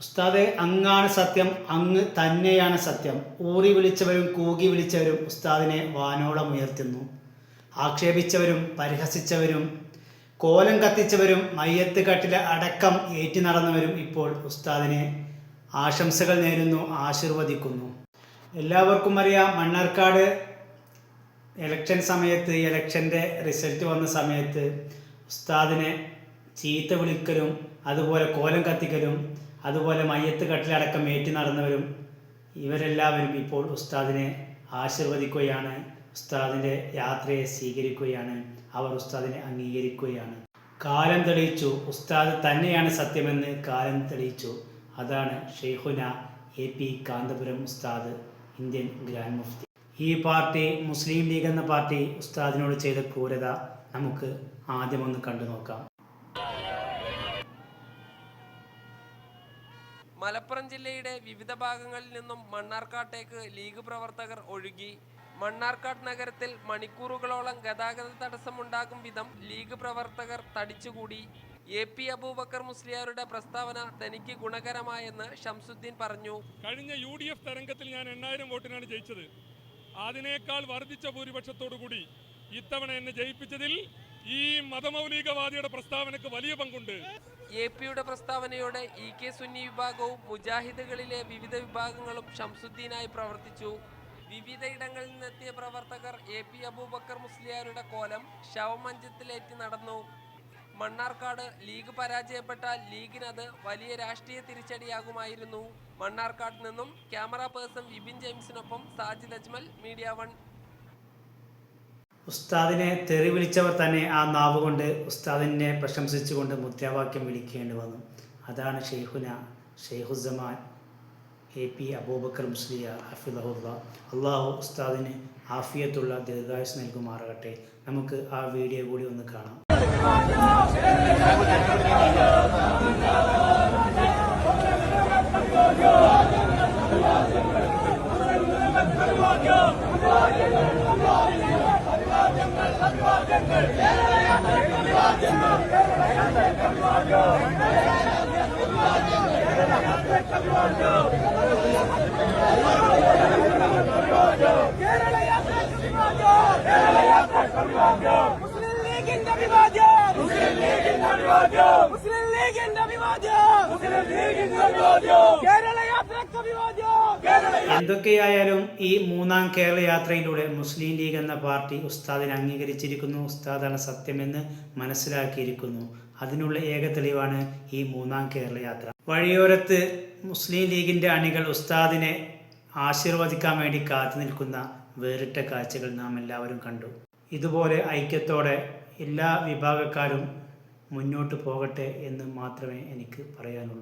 ഉസ്താദെ, അങ്ങാണ് സത്യം, അങ്ങ് തന്നെയാണ് സത്യം. ഊറി വിളിച്ചവരും കൂകി വിളിച്ചവരും ഉസ്താദിനെ വാനോളം ഉയർത്തുന്നു. ആക്ഷേപിച്ചവരും പരിഹസിച്ചവരും കോലം കത്തിച്ചവരും മയ്യത്ത് കട്ടില അടക്കം ഏറ്റി നടന്നവരും ഇപ്പോൾ ഉസ്താദിനെ ആശംസകൾ നേരുന്നു, ആശീർവദിക്കുന്നു. എല്ലാവർക്കും അറിയാം, മണ്ണാർക്കാട് ഇലക്ഷൻ സമയത്ത്, ഇലക്ഷൻ്റെ റിസൾട്ട് വന്ന സമയത്ത് ഉസ്താദിനെ ചീത്ത വിളിക്കലും അതുപോലെ കോലം കത്തിക്കലും അതുപോലെ മയ്യത്ത് കട്ടിലടക്കം ഏറ്റി നടന്നവരും ഇവരെല്ലാവരും ഇപ്പോൾ ഉസ്താദിനെ ആശീർവദിക്കുകയാണ്, ഉസ്താദിൻ്റെ യാത്രയെ സ്വീകരിക്കുകയാണ്, അവർ ഉസ്താദിനെ അംഗീകരിക്കുകയാണ്. കാലം തെളിയിച്ചു, ഉസ്താദ് തന്നെയാണ് സത്യമെന്ന് കാലം തെളിയിച്ചു. അതാണ് ഷെയ്ഖുന AP കാന്തപുരം ഉസ്താദ്, ഇന്ത്യൻ ഗ്രാൻഡ് മുഫ്തി. ഈ പാർട്ടി, മുസ്ലിം ലീഗ് എന്ന പാർട്ടി, ഉസ്താദിനോട് ചെയ്ത ക്രൂരത നമുക്ക് ആദ്യമൊന്ന് കണ്ടു നോക്കാം. മലപ്പുറം ജില്ലയുടെ വിവിധ ഭാഗങ്ങളിൽ നിന്നും മണ്ണാർക്കാട്ടേക്ക് ലീഗ് പ്രവർത്തകർ ഒഴുകി. മണ്ണാർക്കാട് നഗരത്തിൽ മണിക്കൂറുകളോളം ഗതാഗത തടസ്സമുണ്ടാകും വിധം ലീഗ് പ്രവർത്തകർ തടിച്ചുകൂടി. AP അബൂബക്കർ മുസ്ലിയാരുടെ പ്രസ്താവന തനിക്ക് ഗുണകരമായെന്ന് ഷംസുദ്ദീൻ പറഞ്ഞു. കഴിഞ്ഞ UDF തരംഗത്തിൽ ഞാൻ 8000 വോട്ടിനാണ് ജയിച്ചത്. അതിനേക്കാൾ വർദ്ധിച്ച ഭൂരിപക്ഷത്തോടുകൂടി ഇത്തവണ എന്നെ ജയിപ്പിച്ചതിൽ ഈ മതമൗലികവാദിയുടെ പ്രസ്താവനക്ക് വലിയ പങ്കുണ്ട്. AP-യുടെ പ്രസ്താവനയോടെ EK സുന്നി വിഭാഗവും മുജാഹിദുകളിലെ വിവിധ വിഭാഗങ്ങളും ഷംസുദ്ദീനായി പ്രവർത്തിച്ചു. വിവിധ ഇടങ്ങളിൽ നിന്നെത്തിയ പ്രവർത്തകർ AP അബൂബക്കർ മുസ്ലിയാരുടെ കോലം ശവമഞ്ചത്തിലേറ്റി നടന്നു. മണ്ണാർക്കാട് ലീഗ് പരാജയപ്പെട്ടാൽ ലീഗിനത് വലിയ രാഷ്ട്രീയ തിരിച്ചടിയാകുമായിരുന്നു. മണ്ണാർക്കാട് നിന്നും ക്യാമറ പേഴ്സൺ വിപിൻ ജെയിംസിനൊപ്പം സാജിദ് അജ്മൽ, മീഡിയ 1. ഉസ്താദിനെ തെറി വിളിച്ചവർ തന്നെ ആ നാവ് കൊണ്ട് ഉസ്താദിനെ പ്രശംസിച്ചുകൊണ്ട് മുദ്രാവാക്യം വിളിക്കേണ്ടി വന്നു. അതാണ് ഷെയ്ഖുന ഷെയ്ഖുസ്സമാൻ AP അബൂബക്കർ മുസ്ലിയാർ ഹഫിദഹുല്ലാ. അള്ളാഹു ഉസ്താദിന് ആഫിയത്തുള്ള ദീർഘായുസ് നൽകുമാറാകട്ടെ. നമുക്ക് ആ വീഡിയോ കൂടി ഒന്ന് കാണാം. എന്തൊക്കെയായാലും ഈ മൂന്നാം കേരള യാത്രയിലൂടെ മുസ്ലിം ലീഗ് എന്ന പാർട്ടി ഉസ്താദിനെ അംഗീകരിച്ചിരിക്കുന്നു. ഉസ്താദാണ് സത്യമെന്ന് മനസ്സിലാക്കിയിരിക്കുന്നു. അതിനുള്ള ഏക തെളിവാണ് ഈ മൂന്നാം കേരള യാത്ര. വഴിയോരത്ത് മുസ്ലിം ലീഗിൻ്റെ അണികൾ ഉസ്താദിനെ ആശീർവദിക്കാൻ വേണ്ടി കാത്തു നിൽക്കുന്ന വേറിട്ട കാഴ്ചകൾ നാം എല്ലാവരും കണ്ടു. ഇതുപോലെ ഐക്യത്തോടെ എല്ലാ വിഭാഗക്കാരും മുന്നോട്ട് പോകട്ടെ എന്ന് മാത്രമേ എനിക്ക് പറയാനുള്ളൂ.